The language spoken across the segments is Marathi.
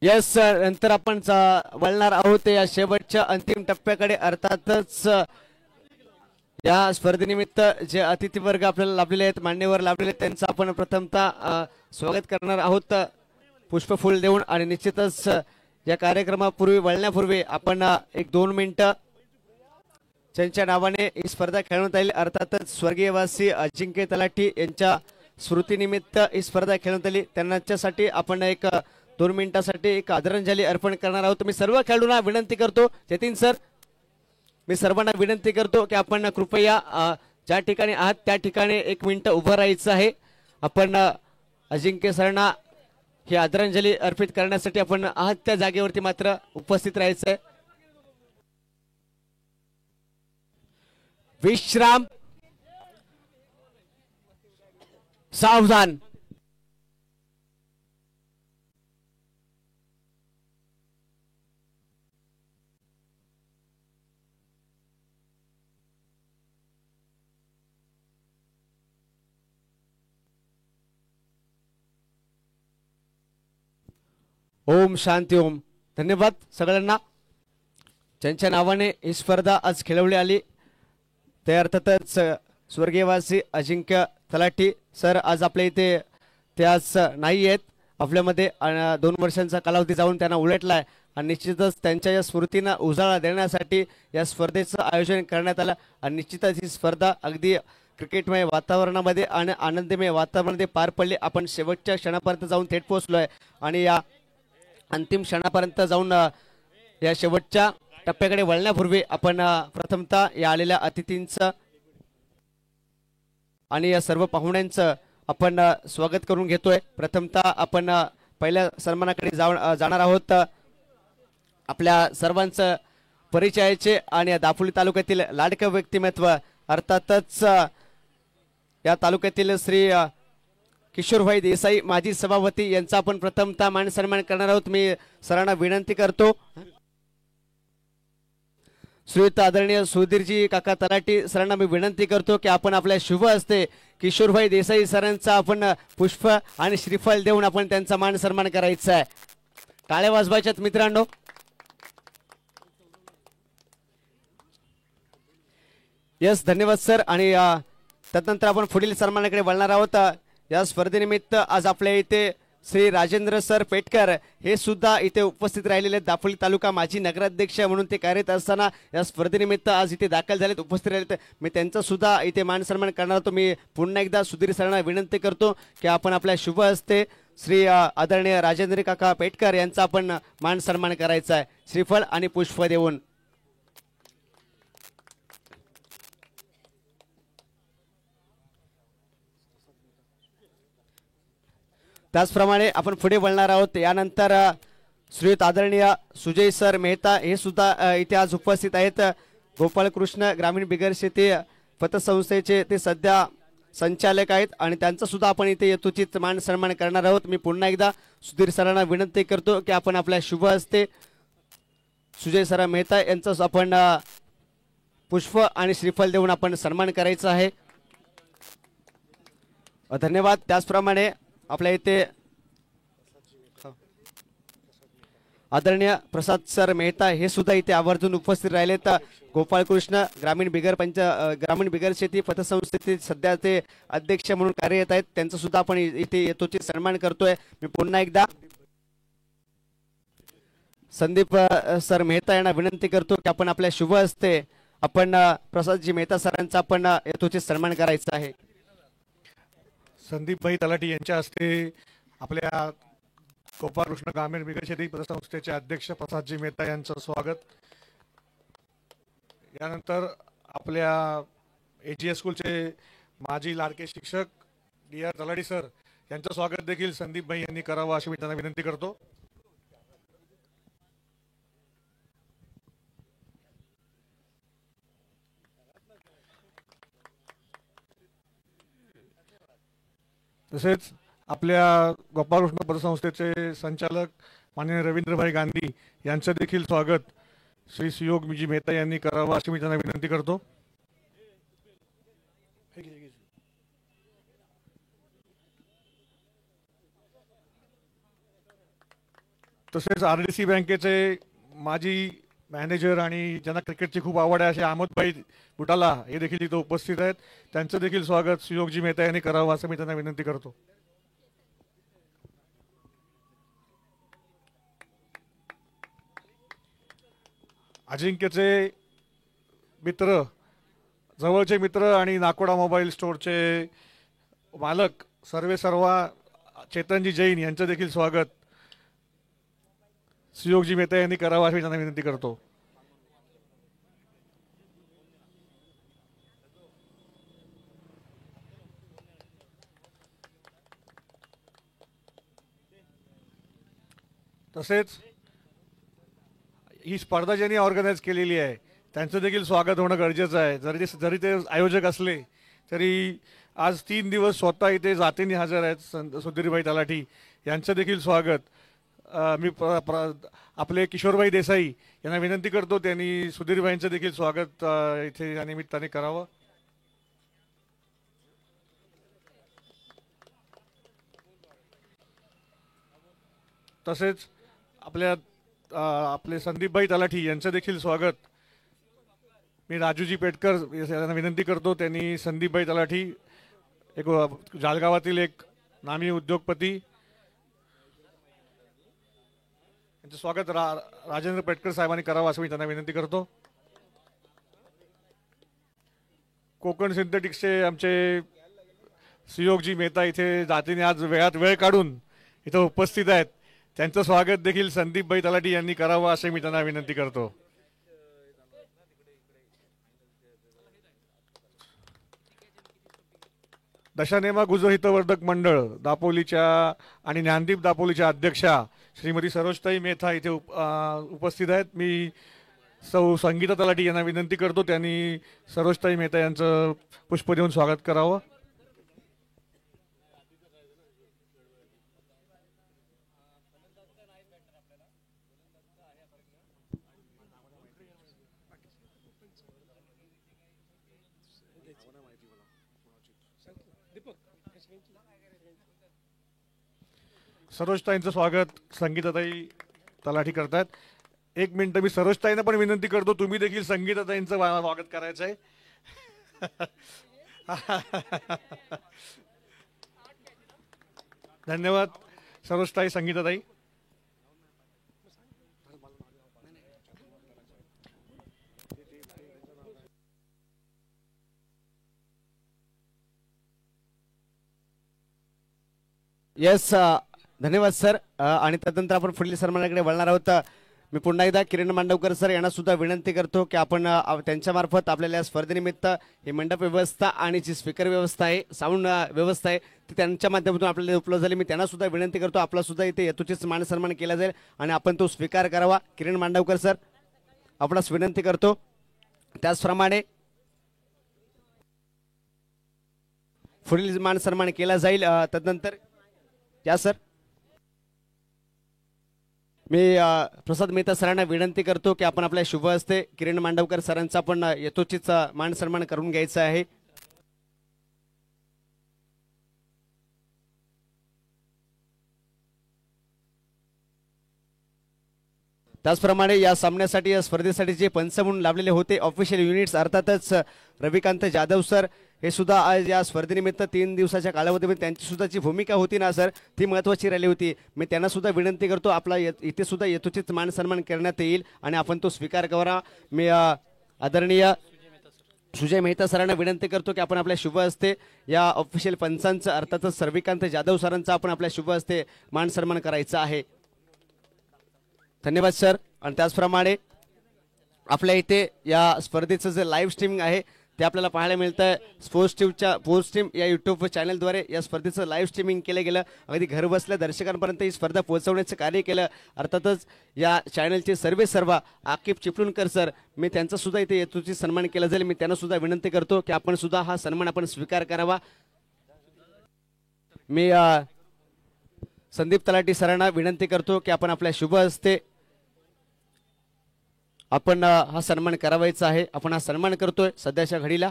येस सर, नंतर आपण वळणार आहोत या शेवटच्या अंतिम टप्प्याकडे. अर्थातच या स्पर्धेनिमित्त जे अतिथी वर्ग आपल्याला लाभलेले आहेत, मान्यवर लाभलेले आहेत, त्यांचं आपण प्रथमतः स्वागत करणार आहोत पुष्पफूल देऊन. आणि निश्चितच या कार्यक्रमापूर्वी वळण्यापूर्वी आपण एक 2 मिनिटं त्यांच्या नावाने ही स्पर्धा खेळवण्यात आली. अर्थातच स्वर्गीयवासी अजिंक्य तलाठी यांच्या स्मृतीनिमित्त ही स्पर्धा खेळवण्यात आली. त्यांच्यासाठी आपण एक 2 मिनिटासाठी एक आदरांजली अर्पण करणार आहोत. मी सर्व खेळाडूंना विनंती करतो, जतीन सर, मी सर्वांना विनंती करतो की आपण कृपया ज्या ठिकाणी आहात त्या ठिकाणी 1 मिनिट उभं राहायचं आहे. आपण अजिंक्य सरांना ही आदरांजली अर्पित करण्यासाठी आपण आहात त्या जागेवरती मात्र उपस्थित राहायचं आहे. विश्राम, सावधान. ओम शांती ओम. धन्यवाद सगळ्यांना. ज्यांच्या नावाने ही स्पर्धा आज खेळवली आली ते अर्थातच स्वर्गीयवासी अजिंक्य तलाठी सर आज आपल्या इथे ते आज नाही आहेत आपल्यामध्ये. 2 वर्षांचा कालावधी जाऊन त्यांना उलटला आहे आणि निश्चितच त्यांच्या या स्मृतींना उजाळा देण्यासाठी या स्पर्धेचं आयोजन करण्यात आलं. आणि निश्चितच ही स्पर्धा अगदी क्रिकेटमय वातावरणामध्ये आणि आनंदमय वातावरणामध्ये पार पडली. आपण शेवटच्या क्षणापर्यंत जाऊन थेट पोहोचलो आहे आणि या अंतिम क्षणापर्यंत जाऊन या शेवटच्या टप्प्याकडे वळण्यापूर्वी आपण प्रथमतः या आलेल्या अतिथींचं आणि या सर्व पाहुण्यांचं आपण स्वागत करून घेतोय. प्रथमतः आपण पहिल्या सन्मानाकडे जाणार आहोत. आपल्या सर्वांचं परिचयाचे आणि दापोली तालुक्यातील लाडकं व्यक्तिमत्व अर्थातच या तालुक्यातील श्री किशोरभाई देसाई माजी सभापती यांचा आपण प्रथमतः मान सन्मान करणार आहोत. मी सरांना विनंती करतो, श्रीयुत आदरणीय सुधीरजी काका तलाठी सरांना मी विनंती करतो की आपण आपल्या शुभ हस्ते किशोरभाई देसाई सरांचा आपण पुष्प आणि श्रीफल देऊन आपण त्यांचा मान सन्मान करायचा आहे. टाळ्या वाजवायच्यात मित्रांनो. यस, धन्यवाद सर. आणि त्यानंतर आपण पुढील सन्मानाकडे वळणार आहोत. या स्पर्धेनिमित्त आज आपल्या इथे श्री राजेंद्र सर पेटकर हे सुद्धा इथे उपस्थित राहिलेले आहेत. दापोली तालुका माजी नगराध्यक्ष म्हणून ते कार्यरत असताना या स्पर्धेनिमित्त आज इथे दाखल झालेत, उपस्थित राहिलेत. मी त्यांचा सुद्धा इथे मान सन्मान करणार होतो. मी पुन्हा एकदा सुधीर सरांना विनंती करतो की आपण आपल्या शुभ हस्ते श्री आदरणीय राजेंद्र काका पेटकर यांचा आपण मान सन्मान करायचा आहे श्रीफळ आणि पुष्प देऊन. त्याचप्रमाणे आपण पुढे वळणार आहोत. यानंतर श्रीयुत आदरणीय सुजय सर मेहता हे सुद्धा इथे आज उपस्थित आहेत. गोपाळकृष्ण ग्रामीण बिगर शेती पतसंस्थेचे ते सध्या संचालक आहेत आणि त्यांचा सुद्धा आपण इथे यथोचित मान सन्मान करणार आहोत. मी पुन्हा एकदा सुधीर सरांना विनंती करतो की आपण आपल्या शुभ हस्ते सुजय सर मेहता यांचा आपण पुष्प आणि श्रीफल देऊन आपण सन्मान करायचा आहे. धन्यवाद. त्याचप्रमाणे आपल्या इथे आदरणीय प्रसाद सर मेहता हे सुद्धा इथे आवर्जून उपस्थित राहिलेत. गोपाळकृष्ण ग्रामीण बिगर शेती पतसंस्थेचे सध्या ते अध्यक्ष म्हणून कार्यरत आहेत. त्यांचा सुद्धा आपण इथे यथोचित सन्मान करतोय. मी पुन्हा एकदा संदीप सर मेहता यांना विनंती करतो की आपण आपल्या शुभ हस्ते आपण प्रसादजी मेहता सरांचा आपण यथोचित सन्मान करायचा आहे. संदीपभाई तलाठी यांच्या हस्ते आपल्या गोपाळकृष्ण ग्रामीण बिगर शेती पतसंस्थेचे अध्यक्ष प्रसादजी मेहता यांचं स्वागत. यानंतर आपल्या AGS स्कूलचे माजी लाडके शिक्षक DR तलाठी सर यांचं स्वागत देखील संदीपभाई यांनी करावं अशी मी त्यांना विनंती करतो. तसेच आपल्या गोपाळकृष्ण पतसंस्थेचे संचालक माननीय रवींद्रभाई गांधी यांचं देखील स्वागत श्री सुयोगजी मेहता यांनी करावं अशी मी त्यांना विनंती करतो. तसेच RDC बँकेचे माजी मॅनेजर आणि ज्यांना क्रिकेटची खूप आवड आहे असे अहमदभाई बुटाला हे देखील इथं उपस्थित आहेत. त्यांचं देखील स्वागत सुयोगजी मेहता यांनी करावं असं मी त्यांना विनंती करतो. अजिंक्यचे मित्र, जवळचे मित्र आणि नाकोडा मोबाईल स्टोअरचे मालक सर्वा चेतनजी जैन यांचं देखील स्वागत सुयोगजी मेहता यांनी करावं अशी त्यांना विनंती करतो. तसेच ही स्पर्धा ज्यांनी ऑर्गनाईज केलेली आहे त्यांचं देखील स्वागत होणं गरजेचं आहे. जरी ते आयोजक असले तरी आज 3 दिवस स्वतः इथे जातीने हजर आहेत सुधीरभाई तलाठी यांचं देखील स्वागत. मी आपले किशोरभाई देसाई यांना विनंती करतो त्यांनी सुधीरभाईंचं देखील स्वागत इथे या निमित्ताने करावं. तसेच आपले संदीपभाई तलाठी यांचं देखील स्वागत मी राजूजी पेटकर यांना विनंती करतो त्यांनी संदीपभाई तलाठी एक जालगावातील एक नामी उद्योगपती यांचं स्वागत राजेंद्र पेटकर साहेबांनी करावं असं मी त्यांना विनंती करतो. कोकण सिंथेटिक्सचे आमचे सुयोगजी मेहता इथे जातीने आज वेळात वेळ काढून इथं उपस्थित आहेत. त्यांचं स्वागत देखील संदीपभाई तलाठी यांनी करावं असे मी त्यांना विनंती करतो. दशानेमा गुजर हितवर्धक मंडळ दापोलीच्या आणि ज्ञानदीप दापोलीच्या अध्यक्षा श्रीमती सरोजताई मेहता इथे उपस्थित आहेत. मी सौ संगीता तलाठी यांना विनंती करतो त्यांनी सरोजताई मेहता यांचं पुष्प देऊन स्वागत करावं. सरोजताईंचं स्वागत संगीताताई तलाठी करतात. 1 मिनिट मी सरोजताईंना पण विनंती करतो तुम्ही देखील संगीताताईंचं स्वागत करायचं आहे. धन्यवाद सरोजताई, संगीताताई. येस, धन्यवाद सर. आणि त्यानंतर आपण पुढील सन्मानाकडे वळणार आहोत. मी पुन्हा एकदा किरण मांडवकर सर यांना सुद्धा विनंती करतो की आपण त्यांच्या मार्फत आपल्याला या स्पर्धेनिमित्त ही मंडप व्यवस्था आणि जी स्पीकर व्यवस्था आहे, साऊंड व्यवस्था आहे ती त्यांच्या माध्यमातून आपल्याला उपलब्ध झाली. मी त्यांना सुद्धा विनंती करतो आपला सुद्धा इथे यथोचित मान सन्मान केला जाईल आणि आपण तो स्वीकार करावा. किरण मांडवकर सर आपणास विनंती करतो. त्याचप्रमाणे पुढील मान सन्मान केला जाईल. तदनंतर या सर मी प्रसाद मेहता सरांना विनंती करतो की आपण आपल्या शुभ हस्ते किरण मांडवकर सरांचा आपण यथोचित मान सन्मान करून घ्यायचा आहे. त्याचप्रमाणे या सामन्यासाठी या स्पर्धेसाठी जे पंच म्हणून लाभलेले होते ऑफिशियल युनिट्स अर्थातच रविकांत जाधव सर हे सुद्धा आज या स्पर्धेनिमित्त 3 दिवसाच्या कालावधीमध्ये त्यांची सुद्धा जी भूमिका होती ना सर ती महत्त्वाची राहिली होती. मी त्यांना सुद्धा विनंती करतो आपला इथे सुद्धा यथोचित मान सन्मान करण्यात येईल आणि आपण तो स्वीकार करा. मी आदरणीय सुजय मेहता सरांना विनंती करतो की आपण आपल्या शुभ हस्ते या ऑफिशियल पंचांचं अर्थातच रविकांत जाधव सरांचा आपण आपल्या शुभ हस्ते मान सन्मान करायचा आहे. धन्यवाद सर. आणि त्याचप्रमाणे आपल्या इथे या स्पर्धेचं जे लाईव्ह स्ट्रीमिंग आहे ते आपल्याला पाहायला मिळतं आहे. स्पोर्ट्स टीम या यूट्यूब चॅनलद्वारे या स्पर्धेचं लाईव्ह स्ट्रीमिंग केलं गेलं. अगदी घरबसल्या दर्शकांपर्यंत ही स्पर्धा पोहोचवण्याचं कार्य केलं. अर्थातच या चॅनलचे सर्व आकिब चिपळूणकर सर मी त्यांचा सुद्धा इथे यथोचित सन्मान केला जाईल. मी त्यांना सुद्धा विनंती करतो की आपण सुद्धा हा सन्मान आपण स्वीकार करावा. मी संदीप तलाठी सरांना विनंती करतो की आपण आपल्या शुभ हस्ते आपण हा सन्मान करावायचा आहे. आपण हा सन्मान करतोय सध्याच्या घडीला.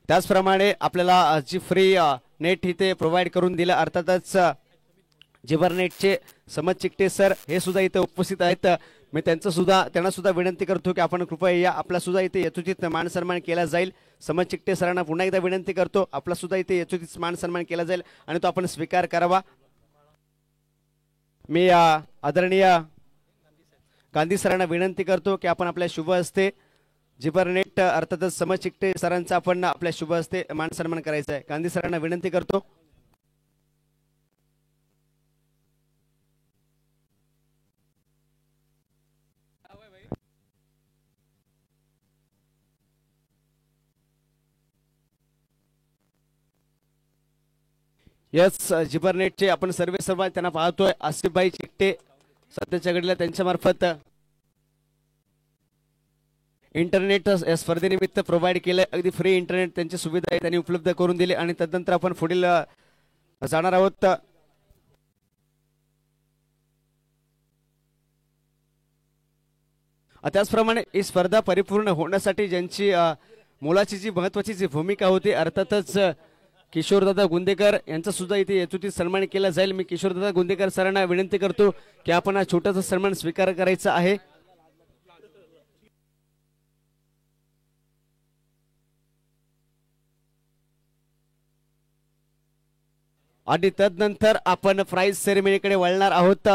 त्याचप्रमाणे आपल्याला जी फ्री नेट इथे प्रोव्हाइड करून दिलं. अर्थातच जिबर नेटचे समज चिकटे सर हे सुद्धा इथे उपस्थित आहेत. मी त्यांना सुद्धा विनंती करतो की आपण कृपया या, आपला सुद्धा इथे यथोचित मान सन्मान केला जाईल. समज चिकटे सरांना पुन्हा एकदा विनंती करतो, आपला सुद्धा इथे यथोचित मान सन्मान केला जाईल आणि तो आपण स्वीकार करावा. मी आदरणीय गांधी सरांना विनंती करतो की आपण आपल्या शुभ हस्ते जिबर नेट अर्थातच समज चिकटे सरांचा आपण आपल्या शुभ हस्ते मान सन्मान करायचा आहे. गांधी सरांना विनंती करतो. यस, जिबर नेटचे आपण सर्व त्यांना पाहतोय. आसिफभाई चिकटे सध्याच्या घडीला त्यांच्या मार्फत इंटरनेट या स्पर्धेनिमित्त प्रोव्हाइड केलंय. अगदी फ्री इंटरनेट त्यांची सुविधा आहे त्यांनी उपलब्ध करून दिली. आणि तदनंतर आपण पुढील जाणार आहोत. त्याचप्रमाणे ही स्पर्धा परिपूर्ण होण्यासाठी ज्यांची मोलाची जी महत्वाची जी भूमिका होती अर्थातच किशोरदादा गुंदेकर यांचा सुद्धा इथे यथोचित सन्मान केला जाईल. मी किशोरदादा गुंदेकर सरांना विनंती करतो की आपण हा छोटासा सन्मान स्वीकार करायचा आहे. आणि तदनंतर आपण प्राइज सेरेमनीकडे वळणार आहोत.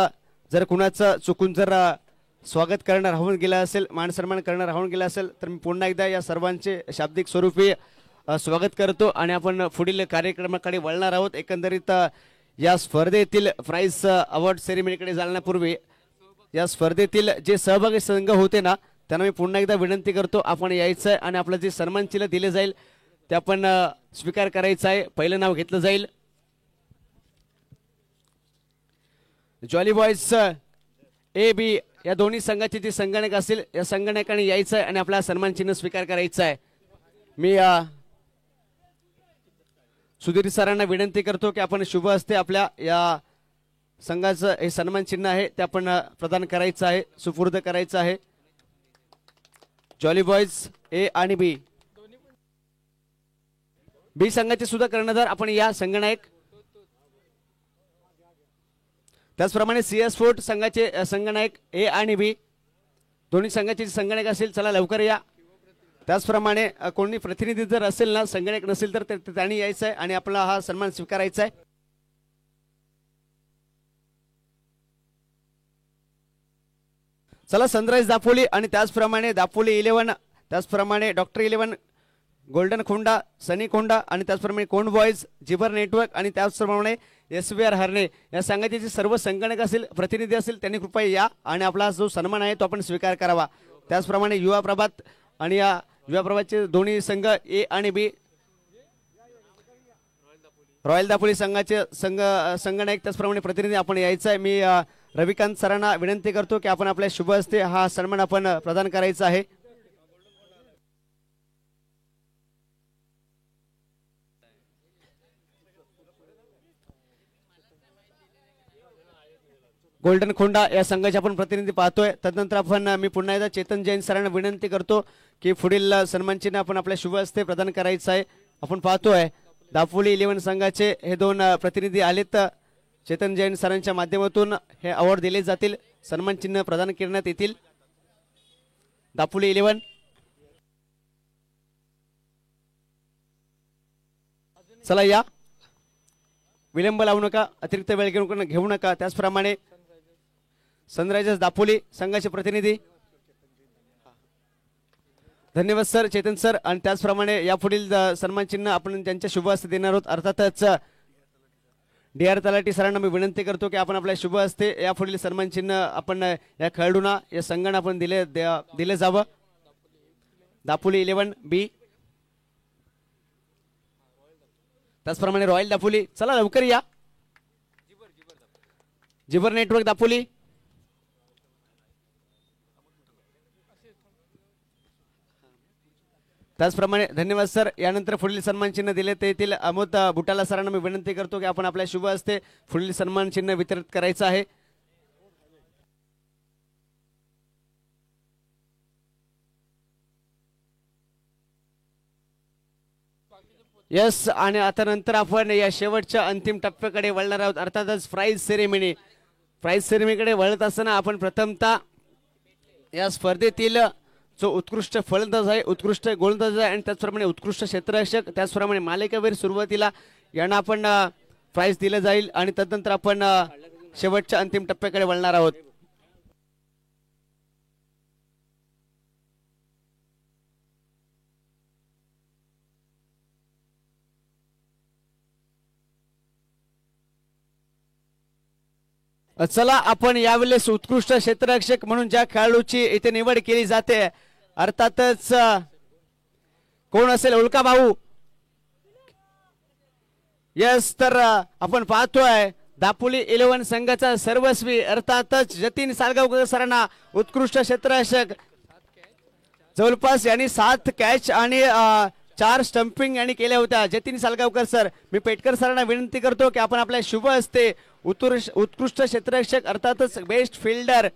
जर कुणाचं चुकून जर स्वागत करणं राहून गेला असेल, मान सन्मान करणं राहून गेला असेल तर मी पुन्हा एकदा या सर्वांचे शाब्दिक स्वरूपी स्वागत करतो आणि आपण पुढील कार्यक्रमाकडे वळणार आहोत. एकंदरीत या स्पर्धेतील प्राइज अवॉर्ड सेरेमनीकडे जाण्यापूर्वी या स्पर्धेतील जे सहभागी संघ होते ना त्यांना मी पुन्हा एकदा विनंती करतो आपण यायचं आहे आणि आपलं जे सन्मान चिन्ह दिले जाईल ते आपण स्वीकार करायचं आहे. पहिलं नाव घेतलं जाईल जॉली बॉयज ए बी या दोन्ही संघाचे जे संगणक असतील या संगणकाने यायचं आहे आणि आपला सन्मान चिन्ह स्वीकार करायचं आहे. मी सुधीर सरांना विनंती करतो की आपण शुभ हस्ते आपल्या या संघाचं हे सन्मान चिन्ह आहे ते आपण प्रदान करायचं आहे, सुपूर्द करायचं आहे. जॉली बॉयज ए आणि बी, बी संघाचे सुद्धा कर्णधार आपण या संगणक. त्याचप्रमाणे सीएस फोर्ट संघाचे संगणक ए आणि बी दोन्ही संघाचे संगणक असेल चला लवकर या. त्याचप्रमाणे कोणी प्रतिनिधी जर असेल ना संगणक नसेल तर त्यांनी यायचं आहे आणि आपला हा सन्मान स्वीकारायचा आहे. चला सनराइज दापोली आणि त्याचप्रमाणे दापोली 11, त्याचप्रमाणे डॉक्टर 11, गोल्डन खोंडा, सनी खोंडा आणि त्याचप्रमाणे कोंड बॉयज, जिबर नेटवर्क आणि त्याचप्रमाणे SBR हरणे या संघाचे जे सर्व संगणक असेल प्रतिनिधी असेल त्यांनी कृपया या आणि आपला जो सन्मान आहे तो आपण स्वीकार करावा. त्याचप्रमाणे युवा प्रभात आणि या युवा प्रभातचे दोन्ही संघ ए आणि बी, रॉयल दापोली संघाचे संगणक त्याचप्रमाणे प्रतिनिधी आपण यायचं आहे. मी रविकांत सरांना विनंती करतो की आपण आपल्या शुभ हस्ते हा सन्मान आपण प्रदान करायचा आहे. गोल्डन खोंडा या संघाचे आपण प्रतिनिधी पाहतोय. तदनंतर आपण मी पुन्हा एकदा चेतन जैन सरांना विनंती करतो की पुढील सन्मान चिन्ह आपण आपल्या शुभ हस्ते प्रदान करायचं आहे. आपण पाहतोय दापोली 11 संघाचे हे दोन प्रतिनिधी आलेत. चेतन जैन सरांच्या माध्यमातून हे अवॉर्ड दिले जातील, सन्मान चिन्ह प्रदान करण्यात येतील. दापोली 11, चला या, विलंब लावू नका, अतिरिक्त वेळ घेऊ नका. त्याचप्रमाणे सनरायझर्स दापोली संघाचे प्रतिनिधी, धन्यवाद सर, चेतन सर. आणि त्याचप्रमाणे यापुढील सन्मान चिन्ह आपण त्यांच्या शुभ हस्ते देणार आहोत. अर्थातच DR तलाठी सरांना मी विनंती करतो की आपण आपल्या शुभ हस्ते यापुढील सन्मान चिन्ह आपण या खेळाडूंना या संघांना आपण दिले जावं. दापोली 11 बी, त्याचप्रमाणे रॉयल दापोली, चला लवकर या. जिबर नेटवर्क दापोली, त्याचप्रमाणे धन्यवाद सर. यानंतर पुढील सन्मान चिन्ह दिले ते येतील. अमोद बुटाला सरांना मी विनंती करतो की आपण आपल्या शुभ हस्ते पुढील सन्मान चिन्ह वितरित करायचं आहे. यस, आणि आता नंतर आपण या शेवटच्या अंतिम टप्प्याकडे वळणार आहोत, अर्थातच प्राइज सेरेमनी. प्राइज सेरेमनीकडे वळत असताना आपण प्रथमतः या स्पर्धेतील जो उत्कृष्ट फलंदाज आहे, उत्कृष्ट गोलंदाज आहे आणि त्याचप्रमाणे उत्कृष्ट क्षेत्ररक्षक, त्याचप्रमाणे मालिकावीर सुरुवातीला यांना आपण प्राइज दिलं जाईल आणि तदनंतर आपण शेवटच्या अंतिम टप्प्याकडे वळणार आहोत. चला, आपण यावेळेस उत्कृष्ट क्षेत्ररक्षक म्हणून ज्या खेळाडूची इथे निवड केली जाते, अर्थातच कोण असेल? उल्का भाऊ. यस, तर आपण पाहतोय दापोली 11 संघाचा सर्वस्वी अर्थातच जतीन सालगावकर सरांना उत्कृष्ट क्षेत्ररक्षक, जवळपास यांनी 7 कॅच आणि 4 स्टंपिंग यांनी केल्या होत्या. जतीन सालगावकर सर, मी पेटकर सरांना विनंती करतो की आपण आपल्या शुभ हस्ते उत्कृष्ट क्षेत्ररक्षक अर्थातच बेस्ट फिल्डर,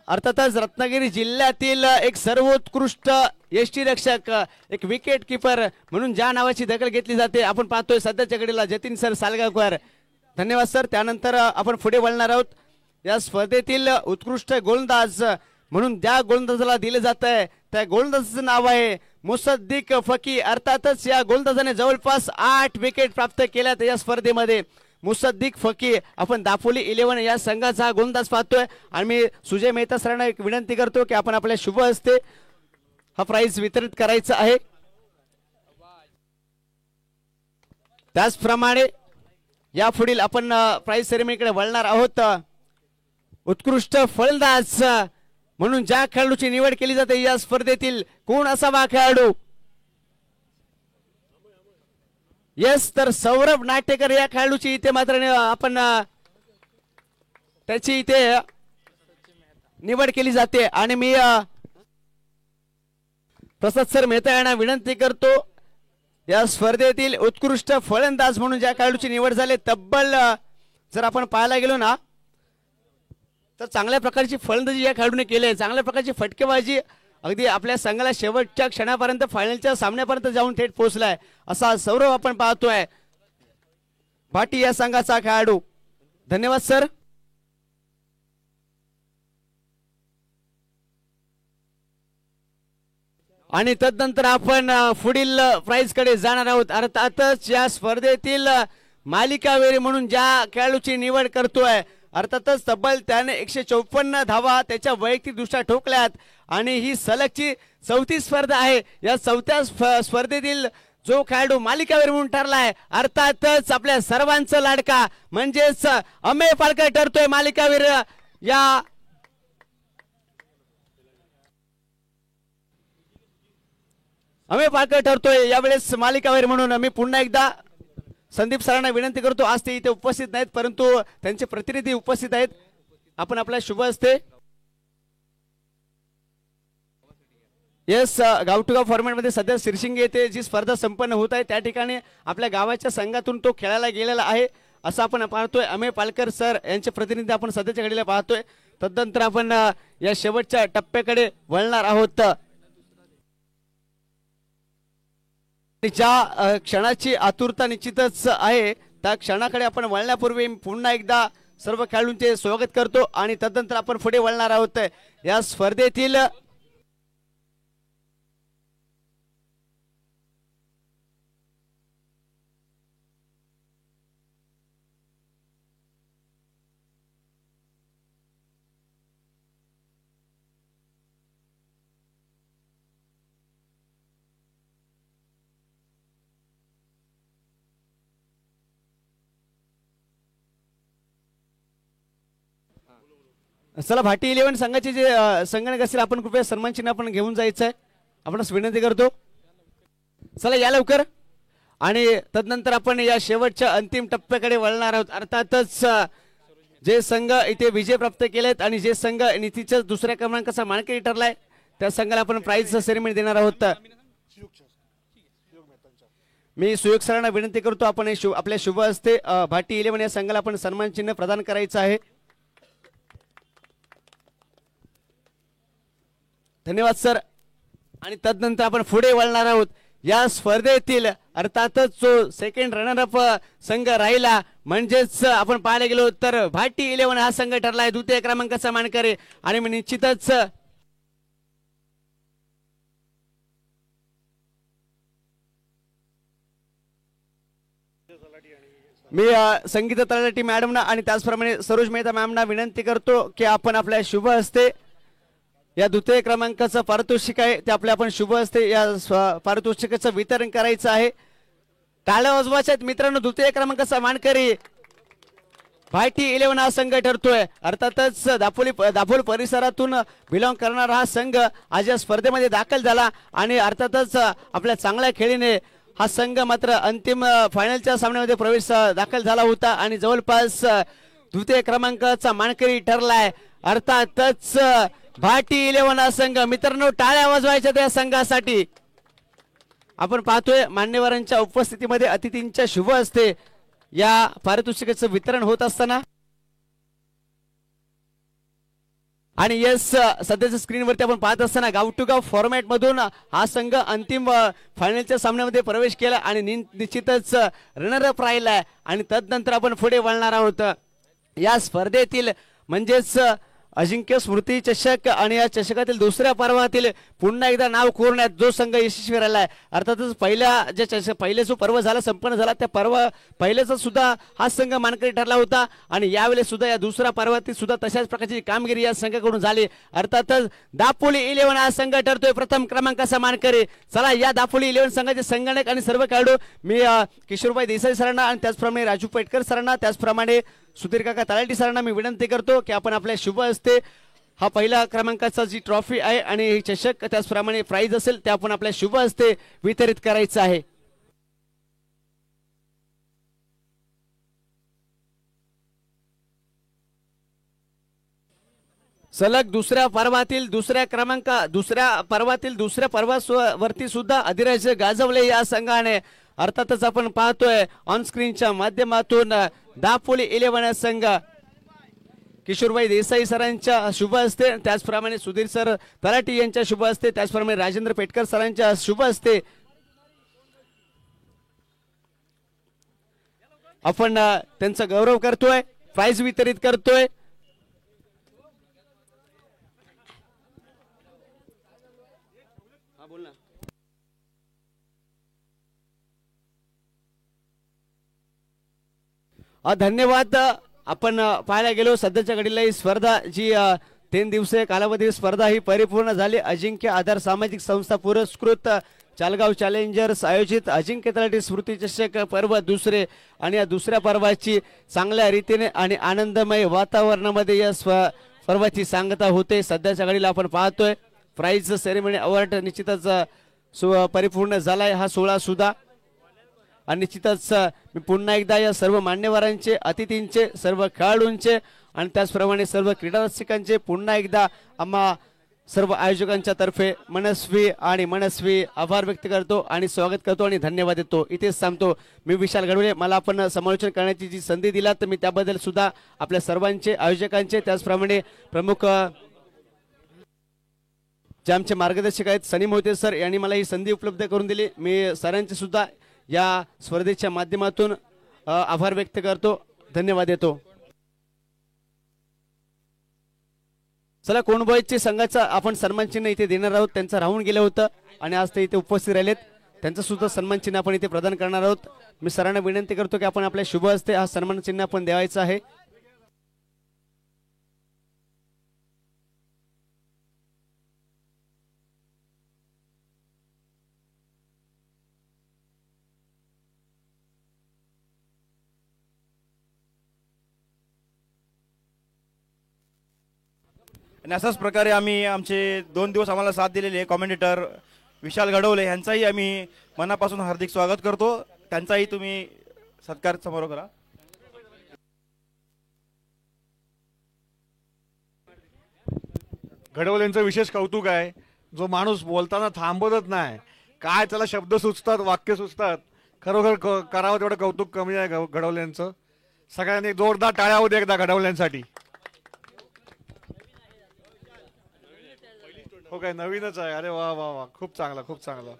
अर्थातच रत्नागिरी जिल्ह्यातील एक सर्वोत्कृष्ट यष्टीरक्षक, एक विकेट किपर म्हणून ज्या नावाची दखल घेतली जाते, आपण पाहतोय सध्याच्या घडीला जतीन सर सालगावकर. धन्यवाद सर. त्यानंतर आपण पुढे वळणार आहोत. या स्पर्धेतील उत्कृष्ट गोलंदाज म्हणून ज्या गोलंदाजाला दिले जात आहे त्या गोलंदाजाचं नाव आहे मुसद्दीक फकी. अर्थातच या गोलंदाजाने जवळपास 8 विकेट प्राप्त केल्यात या स्पर्धेमध्ये. मुसद्दीक फकी, आपण दापोली 11 या संघाचा गोलंदाज पाहतोय आणि मी सुजय मेहता सरांना एक विनंती करतो की आपण आपल्या शुभ हस्ते हा प्राइज वितरित करायचा आहे. त्याचप्रमाणे यापुढील आपण प्राइज सेरेमनीकडे वळणार आहोत. उत्कृष्ट फलंदाज म्हणून ज्या खेळाडूची निवड केली जाते या स्पर्धेतील कोण असावा खेळाडू? यस, तर सौरभ नाटेकर या खेळाडूची इथे मात्र आपण त्याची इथे निवड केली जाते आणि मी प्रसाद सर मेहता यांना विनंती करतो या स्पर्धेतील उत्कृष्ट फलंदाज म्हणून ज्या खेळाडूची निवड झाली, तब्बल जर आपण पाहायला गेलो ना तर चांगल्या प्रकारची फलंदाजी या खेळाडूने केली आहे, चांगल्या प्रकारची फटकेबाजी, अगदी आपल्या संघाला शेवटच्या क्षणापर्यंत फायनलच्या सामन्यापर्यंत जाऊन थेट पोहोचलाय असा सौरभ आपण पाहतोय, भाटी या संघाचा खेळाडू. धन्यवाद सर. आणि तदनंतर आपण पुढील प्राइज कडे जाणार आहोत. अर्थातच या स्पर्धेतील मालिकावीर म्हणून ज्या खेळाडूची निवड करतोय, अर्थातच तब्बल त्याने 154 धावा त्याच्या वैयक्तिक दृष्ट्या ठोकल्यात आणि ही सलगची 4थी स्पर्धा आहे. या 4थ्या स्पर्धेतील जो खेळाडू मालिकावीर म्हणून ठरला आहे, अर्थातच आपल्या सर्वांचा लाडका म्हणजेच अमेय पालकर ठरतोय मालिकावीर. या अमेय पालकर ठरतोय यावेळेस मालिकावीर म्हणून. मी पुन्हा एकदा संदीप सरांना विनंती करतो, आज ते इथे उपस्थित नाहीत परंतु त्यांचे प्रतिनिधी उपस्थित आहेत, आपण आपल्या शुभ हस्ते येस गाव फॉर्मॅट मध्ये सध्या सिरशिंगे येथे जी स्पर्धा संपन्न होत आहे त्या ठिकाणी आपल्या गावाच्या संघातून तो खेळायला गेलेला आहे असं आपण पाहतोय. अमेय पालकर सर यांचे प्रतिनिधी आपण सध्याच्या घडीला पाहतोय. तदनंतर आपण या शेवटच्या टप्प्याकडे वळणार आहोत. ज्या क्षणाची आतुरता निश्चितच आहे त्या क्षणाकडे आपण वळण्यापूर्वी पुन्हा एकदा सर्व खेळाडूंचे स्वागत करतो आणि तदनंतर आपण पुढे वळणार आहोत. या स्पर्धेतील चला भाटी 11 संघाचे जे संगणक असतील आपण कृपया सन्मान चिन्ह आपण घेऊन जायचं आहे, आपण विनंती करतो. चला या लवकर. आणि तदनंतर आपण या शेवटच्या अंतिम टप्प्याकडे वळणार आहोत. अर्थातच जे संघ इथे विजय प्राप्त केलेत आणि जे संघ नितीच्या दुसऱ्या क्रमांकाचा मानकरी ठरलाय त्या संघाला आपण प्राइज सेरेमनी देणार आहोत. मी सुयोग सरांना विनंती करतो आपण आपल्या शुभ हस्ते भाटी 11 या संघाला आपण सन्मान चिन्ह प्रदान करायचं आहे. धन्यवाद सर. आणि तदनंतर आपण पुढे वळणार आहोत. या स्पर्धेतील अर्थातच जो सेकंड रनर अप संघ राहिला म्हणजेच आपण पाहायला गेलो तर भाटी 11 हा संघ ठरलाय द्वितीय क्रमांकाचा मानकरी आणि मी निश्चितच मी संगीता तलाठी मॅडमना आणि त्याचप्रमाणे सरोज मेहता मॅमना विनंती करतो की आपण आपल्या शुभ हस्ते या द्वितीय क्रमांकाचं पारितोषिक आहे ते आपल्या आपण शुभ हस्ते या पारितोषिकाचं वितरण करायचं आहे. टाळ्या वाजवायच्या मित्रांनो. द्वितीय क्रमांकाचा मानकरी भाटी 11 हा संघ ठरतोय. अर्थातच दापोली परिसरातून बिलॉंग करणारा हा संघ आज या स्पर्धेमध्ये दाखल झाला आणि अर्थातच आपल्या चांगल्या खेळीने हा संघ मात्र अंतिम फायनलच्या सामन्यामध्ये प्रवेश दाखल झाला होता आणि जवळपास द्वितीय क्रमांकाचा मानकरी ठरलाय. अर्थातच भाटी 11 हा संघ. मित्रांनो टाळ्या वाजवायच्या त्या संघासाठी. आपण पाहतोय मान्यवरांच्या उपस्थितीमध्ये अतिथींच्या शुभ हस्ते या पारितोषिकाचं वितरण होत असताना आणि यस सध्याच्या स्क्रीनवरती आपण पाहत असताना गाव टू गाव फॉर्मॅट मधून हा संघ अंतिम फायनलच्या सामन्यामध्ये प्रवेश केला आणि निश्चितच रनर अप राहिलाय आणि तदनंतर आपण पुढे वळणार आहोत या स्पर्धेतील म्हणजेच अजिंक्य स्मृती चषक आणि या चषकातील दुसऱ्या पर्वातील पुन्हा एकदा नाव कोरण्यात जो संघ यशस्वी राहिलाय. अर्थातच पहिले जो पर्व झाला संपन्न झाला त्या पहिल्याचा सुद्धा हा संघ मानकरी ठरला होता आणि यावेळेस सुद्धा या दुसऱ्या पर्वातील सुद्धा तशाच प्रकारची कामगिरी या संघाकडून झाली. अर्थातच दापोली 11 हा संघ ठरतोय प्रथम क्रमांकाचा मानकरी. चला या दापोली 11 संघाचे संगणक आणि सर्व खेळाडू मी किशोरभाई देसाई सरांना आणि त्याचप्रमाणे राजू पेटकर सरांना त्याचप्रमाणे सुधीर काका तलाठी सरांना मी विनंती करतो की आपण आपल्या शुभ हस्ते हा पहिला क्रमांकाचा जी ट्रॉफी आहे आणि चषक त्याचप्रमाणे प्राइज असेल ते आपण आपल्या शुभ हस्ते वितरित करायचं आहे. सलग दुसऱ्या पर्वावरती सुद्धा अधिराज्य गाजवले या संघाने. अर्थातच आपण पाहतोय ऑन स्क्रीनच्या माध्यमातून दापोली 11 संघ किशोरभाई देसाई सरांच्या शुभ हस्ते त्याचप्रमाणे सुधीर सर तलाठी यांच्या शुभ हस्ते त्याचप्रमाणे राजेंद्र पेटकर सरांच्या शुभ हस्ते आपण त्यांचा गौरव करतोय प्राइज वितरित करतोय. धन्यवाद. आपण पाहायला गेलो सध्याच्या घडीला ही स्पर्धा जी 3 दिवसीय कालावधी स्पर्धा ही परिपूर्ण झाली. अजिंक्य आधार सामाजिक संस्था पुरस्कृत चालगाव चॅलेंजर्स आयोजित अजिंक्य तलाठी स्मृती चषक पर्व दुसरे आणि या दुसऱ्या पर्वाची चांगल्या रीतीने आणि आनंदमय वातावरणामध्ये या पर्वाची सांगता होते. सध्याच्या घडीला आपण पाहतोय प्राइज सेरेमनी अवॉर्ड निश्चितच परिपूर्ण झालाय हा सोहळा सुद्धा आणि निश्चितच मी पुन्हा एकदा या सर्व मान्यवरांचे अतिथींचे सर्व खेळाडूंचे आणि त्याचप्रमाणे सर्व क्रीडा रसिकांचे पुन्हा एकदा आम्हा सर्व आयोजकांच्या तर्फे मनस्वी आभार व्यक्त करतो आणि स्वागत करतो आणि धन्यवाद देतो. इथेच थांबतो. मी विशाल गडवळे. मला आपण समालोचन करण्याची जी संधी दिलात तर मी त्याबद्दल सुद्धा आपल्या सर्वांचे आयोजकांचे त्याचप्रमाणे प्रमुख जे आमचे मार्गदर्शक आहेत सनी मोहिते सर यांनी मला ही संधी उपलब्ध करून दिली. मी सरांचे सुद्धा या स्पर्धेच्या माध्यमातून आभार व्यक्त करतो. धन्यवाद देतो. चला कोणबॉयचे संघाचा आपण सन्मान चिन्ह इथे देणार आहोत. त्यांचं राहून गेलं होतं आणि आज ते इथे उपस्थित राहिलेत. त्यांचं सुद्धा सन्मान चिन्ह आपण इथे प्रदान करणार आहोत. मी सरांना विनंती करतो की आपण आपल्या शुभ हस्ते हा सन्मान चिन्ह आपण द्यायचं आहे. आणि अशाच प्रकारे आम्ही आमचे 2 दिवस आम्हाला साथ दिलेले कॉमेंटेटर विशाल घडवले यांचाही आम्ही मनापासून हार्दिक स्वागत करतो. त्यांचाही तुम्ही सत्कार समोर करा. घडवल्यांचं विशेष कौतुक आहे. जो माणूस बोलताना थांबतच नाही. काय त्याला शब्द सुचतात वाक्य सुचतात. खरोखर करावं तेवढं कौतुक कमी आहे घडवल्यांचं. सगळ्यांनी जोरदार टाळ्या होऊ दे एकदा घडवल्यांसाठी. हो काय नवीनच आहे. अरे वा वा वा खूप चांगला खूप चांगला.